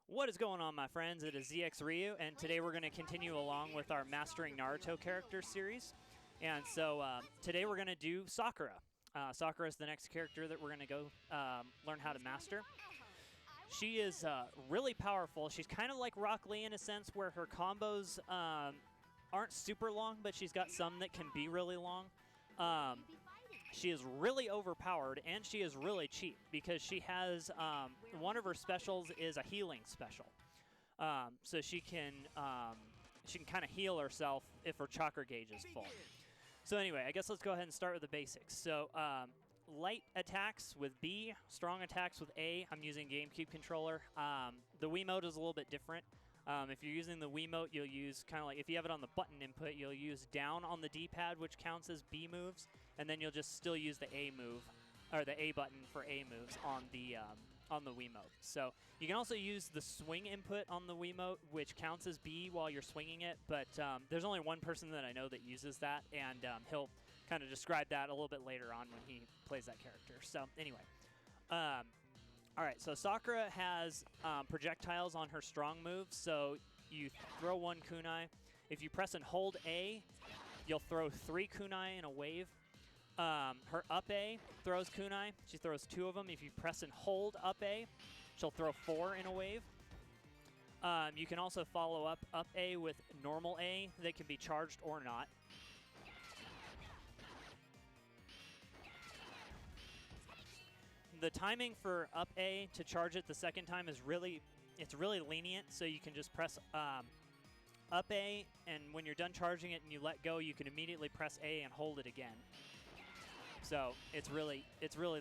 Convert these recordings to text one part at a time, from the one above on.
What is going on, my friends? It is ZXRyuu, and today we're going to continue along with our Mastering Naruto character series. And so today we're going to do Sakura. Sakura is the next character that we're going to go learn how to master. She is really powerful. She's kind of like Rock Lee in a sense where her combos aren't super long, but she's got some that can be really long. She is really overpowered, and she is really cheap because she has one of her specials is a healing special. So she can kind of heal herself if her chakra gauge is full. So anyway, I guess let's go ahead and start with the basics. So light attacks with B, strong attacks with A. I'm using GameCube controller. The Wiimote is a little bit different. If you're using the Wiimote, you'll use kind of like, if you have it on the button input, you'll use down on the D-pad, which counts as B moves, and then you'll just still use the A move, or the A button for A moves on the Wiimote. So you can also use the swing input on the Wiimote, which counts as B while you're swinging it, but there's only one person that I know that uses that, and he'll kind of describe that a little bit later on when he plays that character. So anyway. All right, so Sakura has projectiles on her strong moves, so you throw one kunai. If you press and hold A, you'll throw 3 kunai in a wave. Her up A throws kunai. She throws 2 of them. If you press and hold up A, she'll throw 4 in a wave. You can also follow up A with normal A that can be charged or not. The timing for up A to charge it the second time is really lenient, so you can just press up A, and when you're done charging it and you let go, you can immediately press A and hold it again. So it's really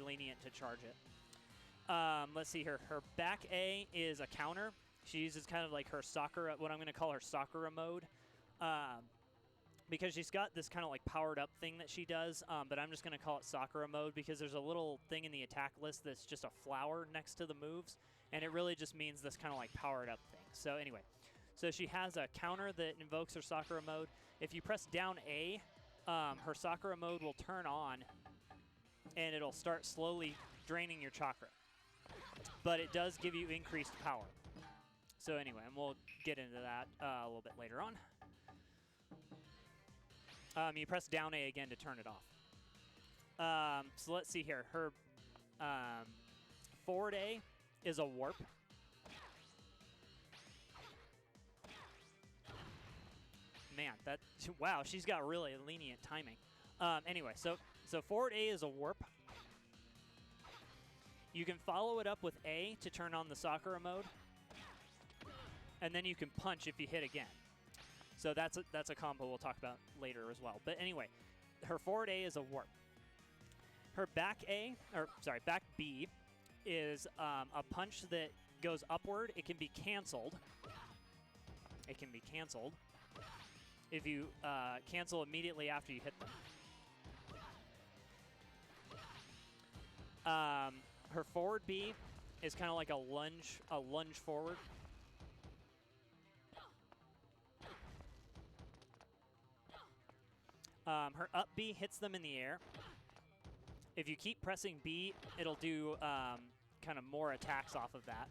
lenient to charge it. Let's see here. Her back A is a counter. She uses kind of like her Sakura, what I'm going to call her Sakura mode. Because she's got this kind of like powered up thing that she does, but I'm just going to call it Sakura mode because there's a little thing in the attack list that's just a flower next to the moves, and it really just means this kind of like powered up thing. So anyway, so she has a counter that invokes her Sakura mode. If you press down A, her Sakura mode will turn on, and it'll start slowly draining your chakra. But it does give you increased power. So anyway, and we'll get into that a little bit later on. You press down A again to turn it off. So let's see here. Her forward A is a warp. Man, wow, she's got really lenient timing. Anyway, so forward A is a warp. You can follow it up with A to turn on the Sakura mode, and then you can punch if you hit again. So that's a combo we'll talk about later as well. But anyway, her forward A is a warp. Her back B is a punch that goes upward. It can be canceled. It can be canceled if you cancel immediately after you hit them. Her forward B is kind of like a lunge forward. Her up B hits them in the air. If you keep pressing B, it'll do kind of more attacks off of that.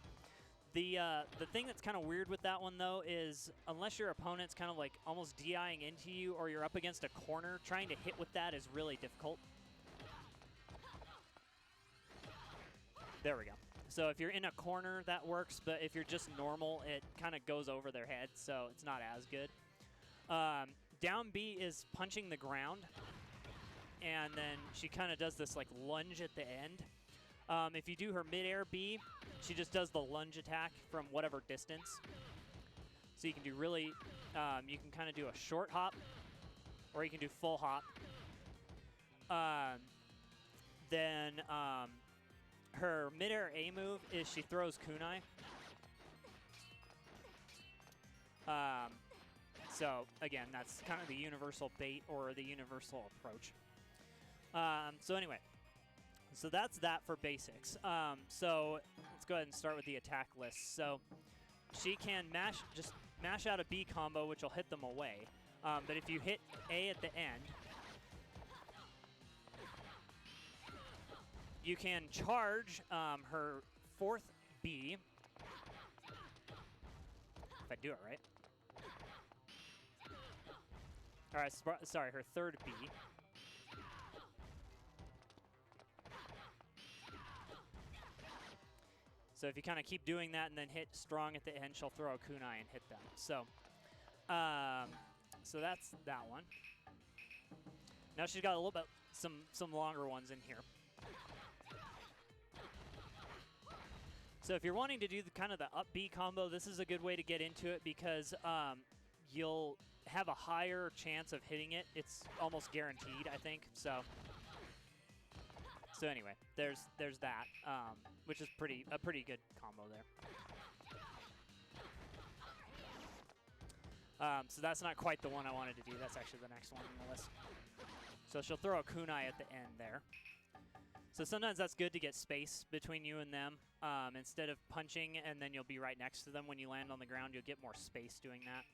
The thing that's kind of weird with that one, though, is unless your opponent's kind of like almost DIing into you or you're up against a corner, trying to hit with that is really difficult. There we go. So if you're in a corner, that works, but if you're just normal, it kind of goes over their head, so it's not as good. Down B is punching the ground, and then she kind of does this like lunge at the end. If you do her mid-air B, she just does the lunge attack from whatever distance. So you can do you can kind of do a short hop, or you can do full hop. Then her mid-air A move is she throws kunai. So, again, that's kind of the universal bait or the universal approach. So anyway, so that's that for basics. So let's go ahead and start with the attack list. So she can just mash out a B combo, which will hit them away. But if you hit A at the end, you can charge her fourth B I do it right. All right, sorry, her third B. So if you kind of keep doing that and then hit strong at the end, she'll throw a kunai and hit them. So, so that's that one. Now she's got a little bit some longer ones in here. So if you're wanting to do kind of the up B combo, this is a good way to get into it because you'll have a higher chance of hitting it. It's almost guaranteed, I think. So anyway, there's that, which is a pretty good combo there. So that's not quite the one I wanted to do. That's actually the next one on the list. So she'll throw a kunai at the end there. So sometimes that's good to get space between you and them. Instead of punching and then you'll be right next to them when you land on the ground, you'll get more space doing that.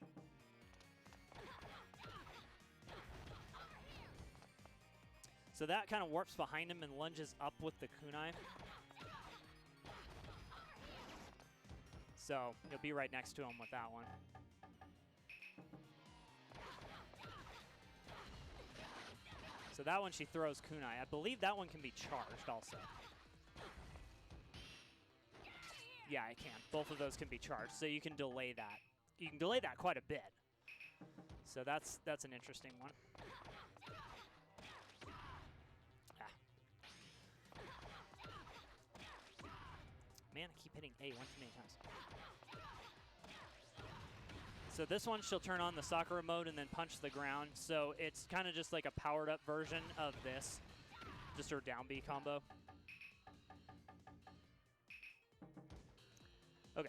So that kind of warps behind him and lunges up with the kunai. So you'll be right next to him with that one. So that one she throws kunai. I believe that one can be charged also. Yeah, it can. Both of those can be charged, so you can delay that. You can delay that quite a bit. So that's an interesting one. Man, I keep hitting A one too many times. So this one, she'll turn on the Sakura mode and then punch the ground. So it's kind of just like a powered up version of this. Just her down B combo. Okay.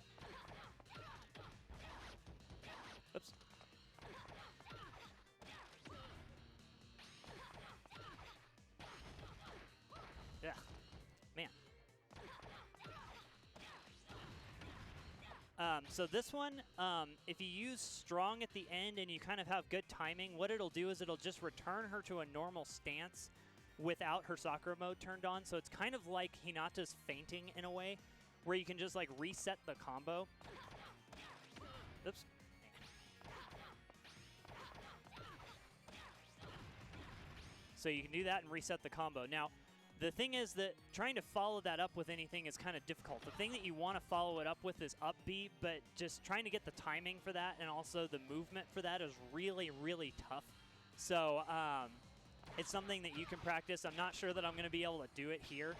Oops. Yeah. Man. So this one, if you use strong at the end and you kind of have good timing, what it'll do is it'll just return her to a normal stance without her Sakura mode turned on. So it's kind of like Hinata's fainting in a way, where you can just like reset the combo. Oops. So you can do that and reset the combo. Now, the thing is that trying to follow that up with anything is kind of difficult. The thing that you want to follow it up with is up B, but just trying to get the timing for that and also the movement for that is really, really tough. So it's something that you can practice. I'm not sure that I'm going to be able to do it here.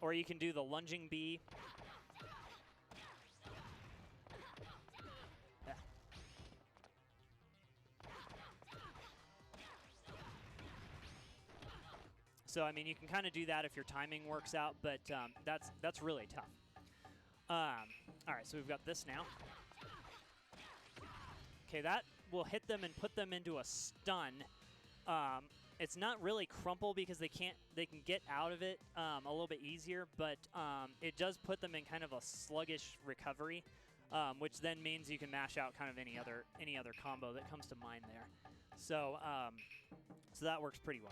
Or you can do the lunging B. So, I mean, you can kind of do that if your timing works out, but that's really tough. All right, so we've got this now. Okay, that will hit them and put them into a stun. It's not really crumple because they can get out of it a little bit easier, but it does put them in kind of a sluggish recovery, which then means you can mash out kind of any other combo that comes to mind there. So so that works pretty well.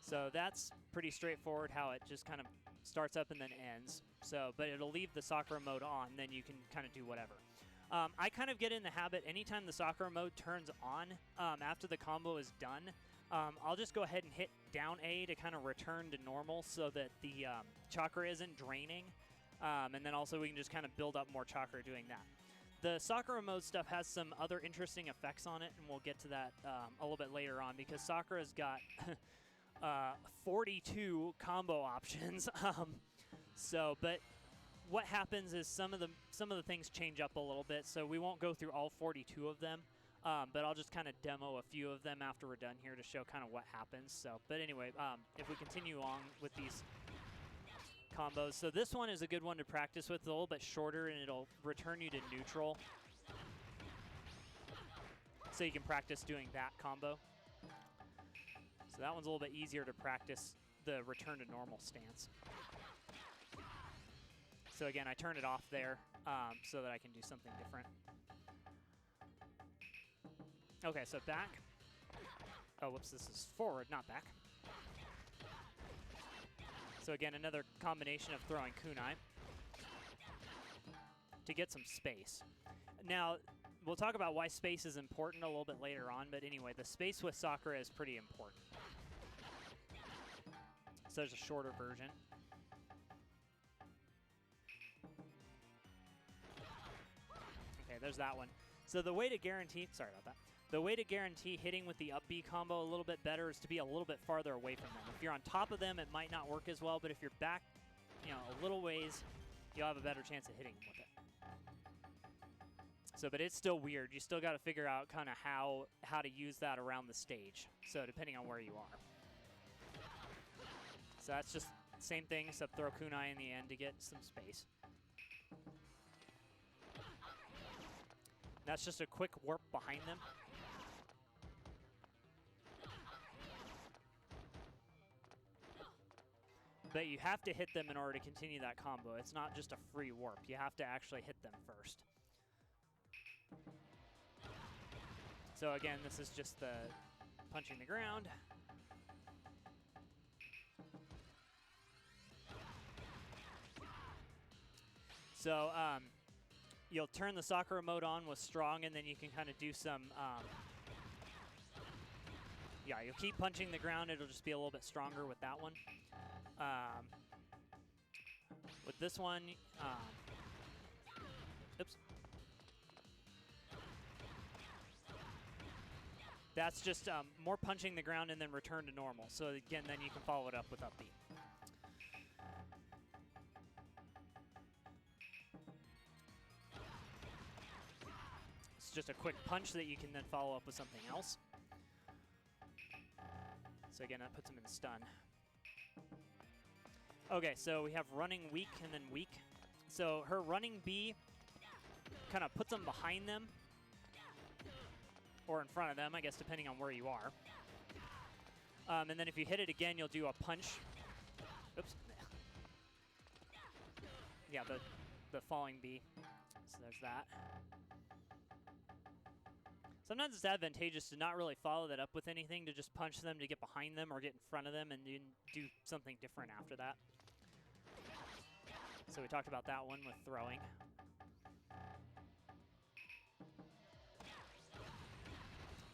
So that's pretty straightforward how it just kind of starts up and then ends. So, but it'll leave the Sakura mode on, then you can kind of do whatever. I kind of get in the habit, anytime the Sakura mode turns on, after the combo is done, I'll just go ahead and hit down A to kind of return to normal so that the chakra isn't draining. And then also we can just kind of build up more chakra doing that. The Sakura mode stuff has some other interesting effects on it, and we'll get to that a little bit later on because Sakura's got 42 combo options. But what happens is some of the things change up a little bit, so we won't go through all 42 of them, but I'll just kind of demo a few of them after we're done here to show kind of what happens. So, but anyway, if we continue on with these combos, so this one is a good one to practice with. It's a little bit shorter, and it'll return you to neutral, so you can practice doing that combo. So that one's a little bit easier to practice the return to normal stance. So again, I turn it off there so that I can do something different. Okay, so back. Oh, whoops, this is forward, not back. So again, another combination of throwing kunai to get some space. Now, we'll talk about why space is important a little bit later on, but anyway, the space with Sakura is pretty important. So there's a shorter version. Okay, there's that one. So the way to guarantee, sorry about that, the way to guarantee hitting with the up B combo a little bit better is to be a little bit farther away from them. If you're on top of them, it might not work as well, but if you're back, you know, a little ways, you'll have a better chance of hitting them with it. So, but it's still weird. You still got to figure out kind of how to use that around the stage. So depending on where you are. So that's just the same thing, except throw kunai in the end to get some space. That's just a quick warp behind them. But you have to hit them in order to continue that combo. It's not just a free warp. You have to actually hit them first. So again, this is just the punching the ground. So you'll turn the Sakura mode on with strong, and then you can kind of do some, yeah, you'll keep punching the ground. It'll just be a little bit stronger with that one. With this one, oops. That's just more punching the ground and then return to normal. So again, then you can follow it up with up B. It's just a quick punch that you can then follow up with something else. So again, that puts him in stun. Okay, so we have running weak and then weak. So her running B kind of puts them behind them. Or in front of them, I guess, depending on where you are. And then if you hit it again, you'll do a punch. Oops. Yeah, the falling B. So there's that. Sometimes it's advantageous to not really follow that up with anything, to just punch them to get behind them or get in front of them and do something different after that. So we talked about that one with throwing.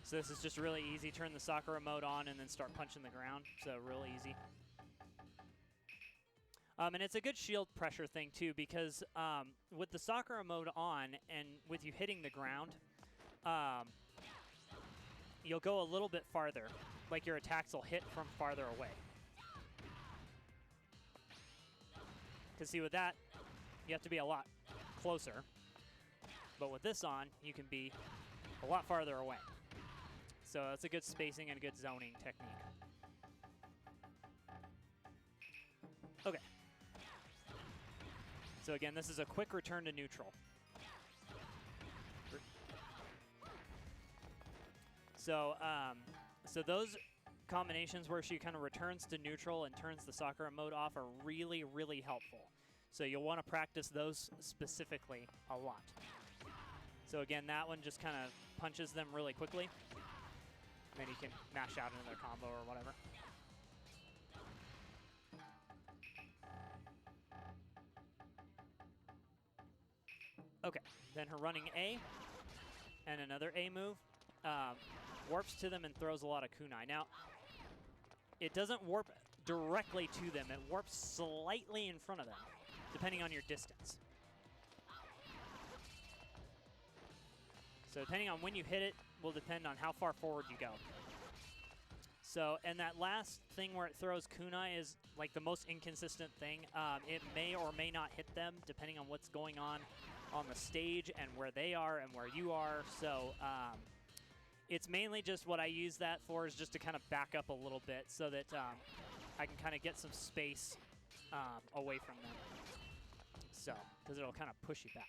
So this is just really easy. Turn the Sakura mode on and then start punching the ground. So real easy. And it's a good shield pressure thing too, because with the Sakura mode on and with you hitting the ground, you'll go a little bit farther. Like your attacks will hit from farther away. Because see, with that, you have to be a lot closer. But with this on, you can be a lot farther away. So that's a good spacing and a good zoning technique. Okay. So again, this is a quick return to neutral. So, so those combinations where she kind of returns to neutral and turns the Sakura mode off are really, really helpful. So you'll want to practice those specifically a lot. So again, that one just kind of punches them really quickly. And then you can mash out into their combo or whatever. Okay, then her running A and another A move warps to them and throws a lot of kunai. Now, it doesn't warp directly to them. It warps slightly in front of them, depending on your distance. So depending on when you hit it will depend on how far forward you go. So, and that last thing where it throws kunai is like the most inconsistent thing. It may or may not hit them depending on what's going on the stage and where they are and where you are. So it's mainly just what I use that for is just to kind of back up a little bit so that I can kind of get some space away from them. So, because it'll kind of push you back.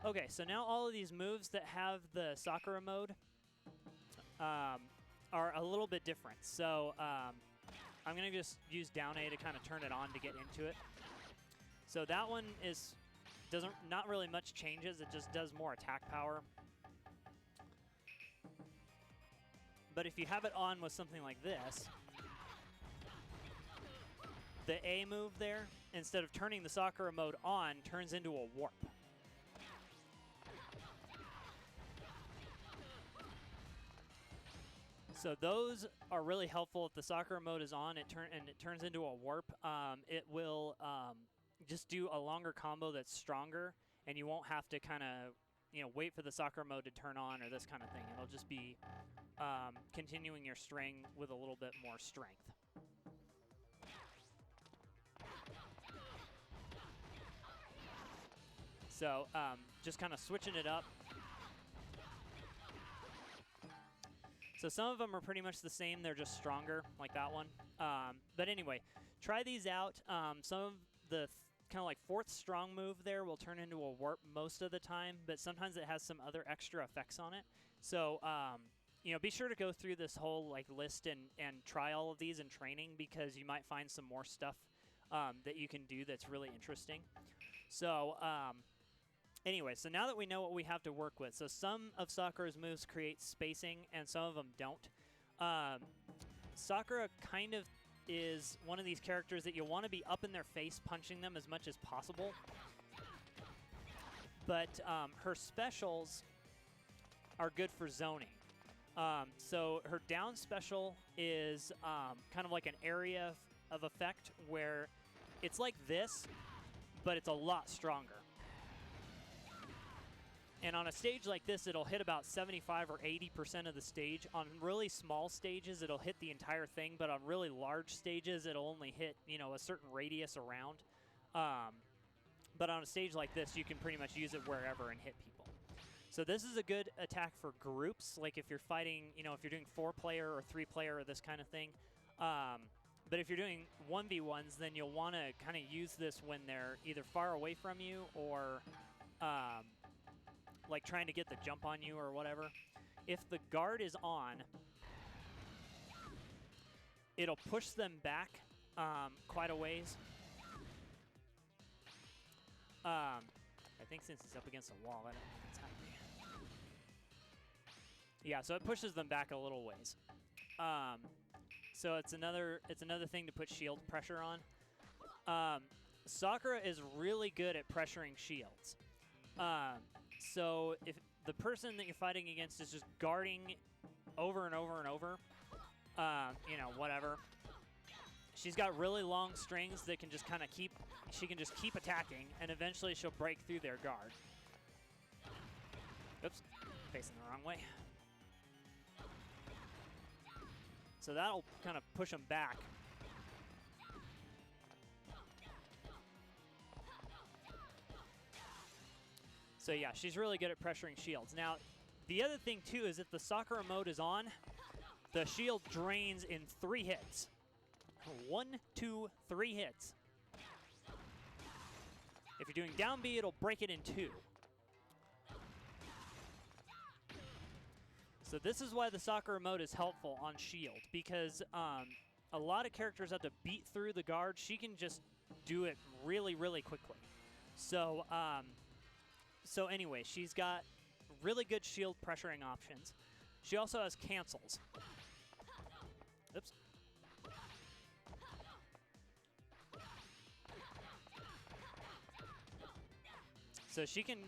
Okay, so now all of these moves that have the Sakura mode are a little bit different. So I'm going to just use down A to kind of turn it on to get into it. So that one not really much changes. It just does more attack power. But if you have it on with something like this, the A move there, instead of turning the Sakura mode on, turns into a warp. So those are really helpful. If the Sakura mode is on, it turns into a warp. It will just do a longer combo that's stronger, and you won't have to kind of wait for the Sakura mode to turn on or this kind of thing. It'll just be continuing your string with a little bit more strength. So just kind of switching it up. So some of them are pretty much the same. They're just stronger, like that one. But anyway, try these out. Some of the kind of like fourth strong move there will turn into a warp most of the time, but sometimes it has some other extra effects on it. So be sure to go through this whole list and try all of these in training, because you might find some more stuff that you can do that's really interesting. So anyway, so now that we know what we have to work with, so some of Sakura's moves create spacing and some of them don't. Sakura kind of is one of these characters that you want to be up in their face punching them as much as possible. But her specials are good for zoning. So her down special is kind of like an area of effect where it's like this, but it's a lot stronger. And on a stage like this, it'll hit about 75 or 80% of the stage. On really small stages, it'll hit the entire thing, but on really large stages, it'll only hit, a certain radius around. But on a stage like this, you can pretty much use it wherever and hit people. So this is a good attack for groups, like if you're fighting, if you're doing 4-player or 3-player or this kind of thing. But if you're doing 1v1s, then you'll want to kind of use this when they're either far away from you or like trying to get the jump on you or whatever. If the guard is on, it'll push them back quite a ways. I think since it's up against a wall, I don't think it's happening. Yeah, so it pushes them back a little ways. So it's another thing to put shield pressure on. Sakura is really good at pressuring shields. So if the person that you're fighting against is just guarding over and over and over, whatever, she's got really long strings that can just kind of she can just keep attacking, and eventually she'll break through their guard. Oops, facing the wrong way. So that'll kind of push them back. So yeah, she's really good at pressuring shields. Now, the other thing too is if the Sakura mode is on, the shield drains in 3 hits. 1, 2, 3 hits. If you're doing down B, it'll break it in 2. So this is why the Sakura mode is helpful on shield, because a lot of characters have to beat through the guard. She can just do it really, really quickly. So anyway, she's got really good shield pressuring options. She also has cancels. Oops. So she can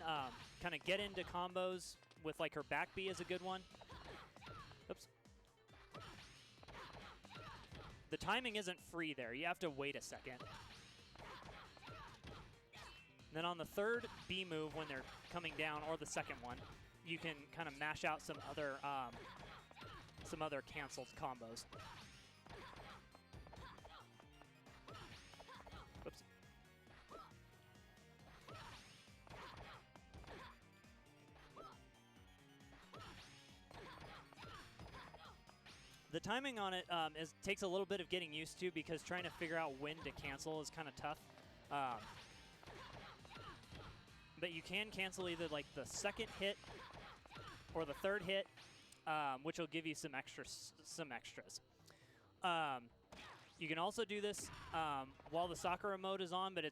kind of get into combos with her back B is a good one. Oops. The timing isn't free there. You have to wait a second. Then on the third B move when they're coming down, or the second one, you can kind of mash out some other canceled combos. Oops. The timing on it takes a little bit of getting used to, because trying to figure out when to cancel is kind of tough. But you can cancel either the second hit or the third hit, which will give you some extras. You can also do this while the Sakura mode is on, but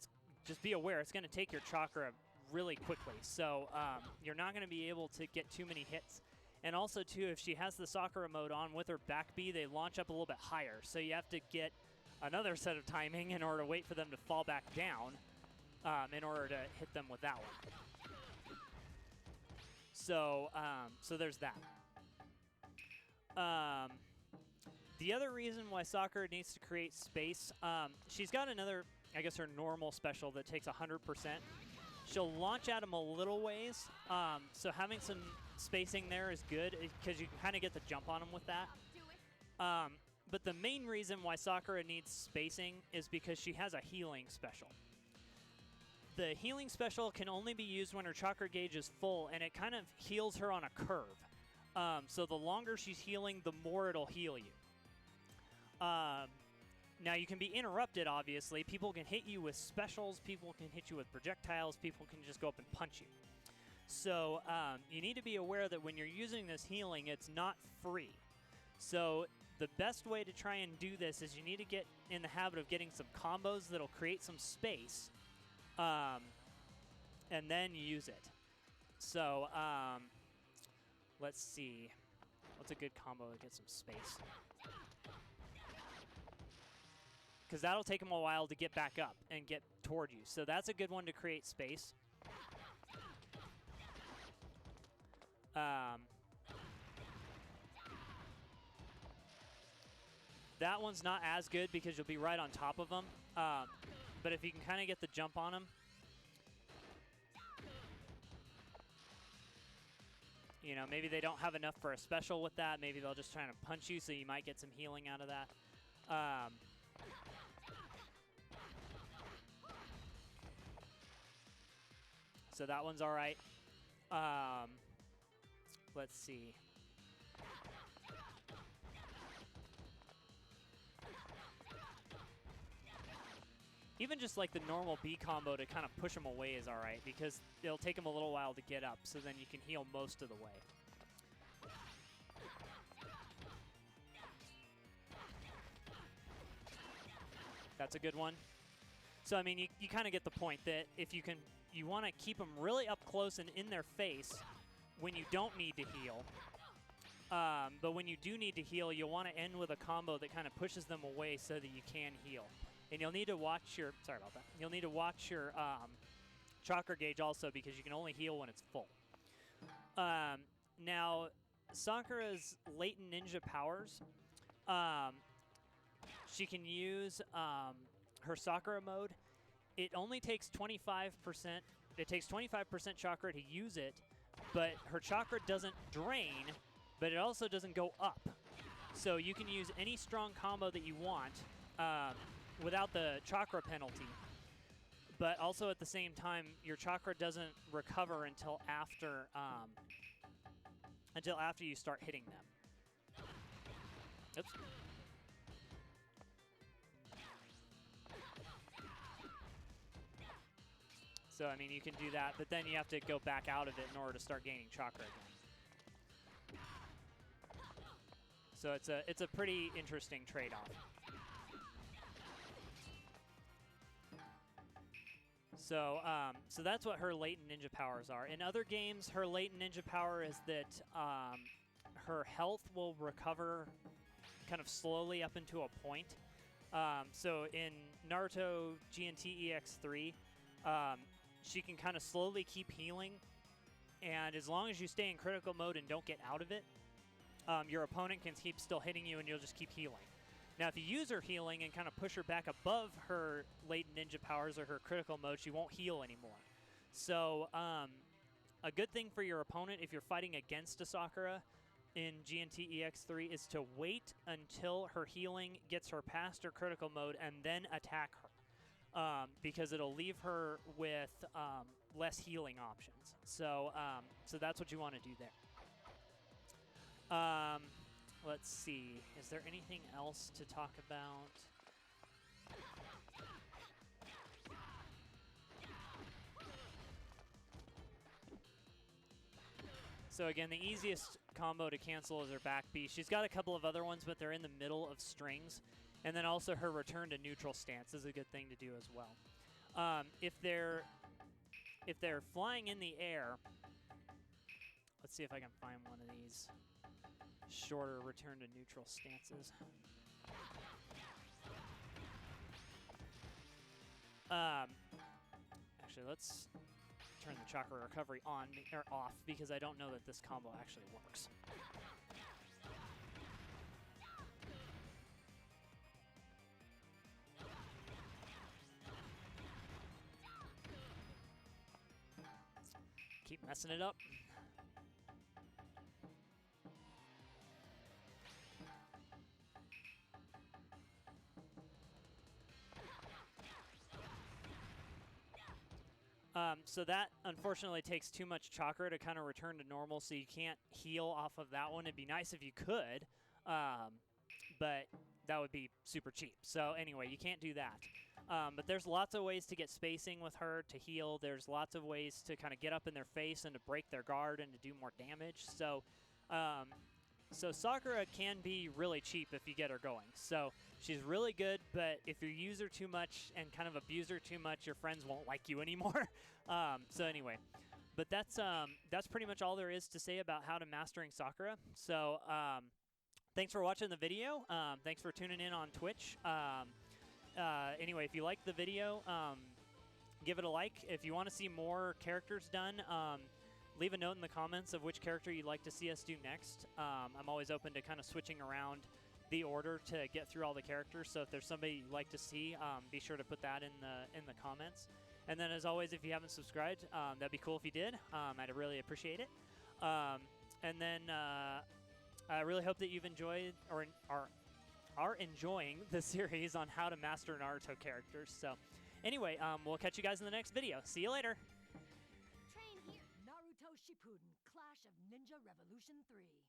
just be aware it's going to take your chakra really quickly. So you're not going to be able to get too many hits. And also, too, if she has the Sakura mode on with her back B, they launch up a little bit higher. So you have to get another set of timing in order to wait for them to fall back down in order to hit them with that one. So, so there's that. The other reason why Sakura needs to create space, she's got another, I guess her normal special that takes 100%. She'll launch at him a little ways, so having some spacing there is good because you can kind of get the jump on him with that. But the main reason why Sakura needs spacing is because she has a healing special. The healing special can only be used when her chakra gauge is full, and it kind of heals her on a curve. So the longer she's healing, the more it'll heal you. Now, you can be interrupted, obviously. People can hit you with specials. People can hit you with projectiles. People can just go up and punch you. So you need to be aware that when you're using this healing, it's not free. So the best way to try and do this is you need to get in the habit of getting some combos that'll create some space, and then use it. So let's see. What's a good combo to get some space? Because that'll take them a while to get back up and get toward you. So that's a good one to create space. That one's not as good because you'll be right on top of them. But if you can kind of get the jump on them, you know, maybe they don't have enough for a special with that. Maybe they'll just try to punch you, so you might get some healing out of that. So that one's all right. Let's see. Even just like the normal B combo to kind of push them away is all right, because it'll take them a little while to get up, so then you can heal most of the way. That's a good one. So, I mean, you kind of get the point that if you can, you want to keep them really up close and in their face when you don't need to heal. But when you do need to heal, you'll want to end with a combo that kind of pushes them away so that you can heal. And you'll need to watch your, sorry about that, you'll need to watch your chakra gauge also, because you can only heal when it's full. Now, Sakura's latent ninja powers, she can use her Sakura mode. It only takes 25%, it takes 25% chakra to use it, but her chakra doesn't drain, but it also doesn't go up. So you can use any strong combo that you want without the chakra penalty, but also at the same time, your chakra doesn't recover until after you start hitting them. Oops. So, I mean, you can do that, but then you have to go back out of it in order to start gaining chakra again. So it's a pretty interesting trade-off. So, so that's what her latent ninja powers are. In other games, her latent ninja power is that her health will recover kind of slowly up into a point. So in Naruto GNT EX3, she can kind of slowly keep healing, and as long as you stay in critical mode and don't get out of it, your opponent can keep still hitting you, and you'll just keep healing. Now, if you use her healing and kind of push her back above her latent ninja powers or her critical mode, she won't heal anymore. So a good thing for your opponent if you're fighting against a Sakura in GNT EX3 is to wait until her healing gets her past her critical mode and then attack her, because it'll leave her with less healing options. So, so that's what you want to do there. Let's see. Is there anything else to talk about? So again, the easiest combo to cancel is her back B. She's got a couple of other ones, but they're in the middle of strings. And then also her return to neutral stance is a good thing to do as well. If they're flying in the air, let's see if I can find one of these shorter return to neutral stances. Actually, let's turn the chakra recovery on or off because I don't know that this combo actually works. Keep messing it up. So that unfortunately takes too much chakra to kind of return to normal, so you can't heal off of that one. It'd be nice if you could, but that would be super cheap. So anyway, you can't do that. But there's lots of ways to get spacing with her to heal. There's lots of ways to kind of get up in their face and to break their guard and to do more damage. So, so Sakura can be really cheap if you get her going. So she's really good, but if you use her too much and kind of abuse her too much, your friends won't like you anymore. So anyway, but that's pretty much all there is to say about how to mastering Sakura. So thanks for watching the video. Thanks for tuning in on Twitch. Anyway, if you liked the video, give it a like. If you want to see more characters done, leave a note in the comments of which character you'd like to see us do next. I'm always open to kind of switching around the order to get through all the characters. So if there's somebody you'd like to see, be sure to put that in the comments. And then as always, if you haven't subscribed, that'd be cool if you did. I'd really appreciate it. And then I really hope that you've enjoyed or are enjoying the series on how to master Naruto characters. So anyway, we'll catch you guys in the next video. See you later. Train here. Naruto Shippuden, Clash of Ninja Revolution 3.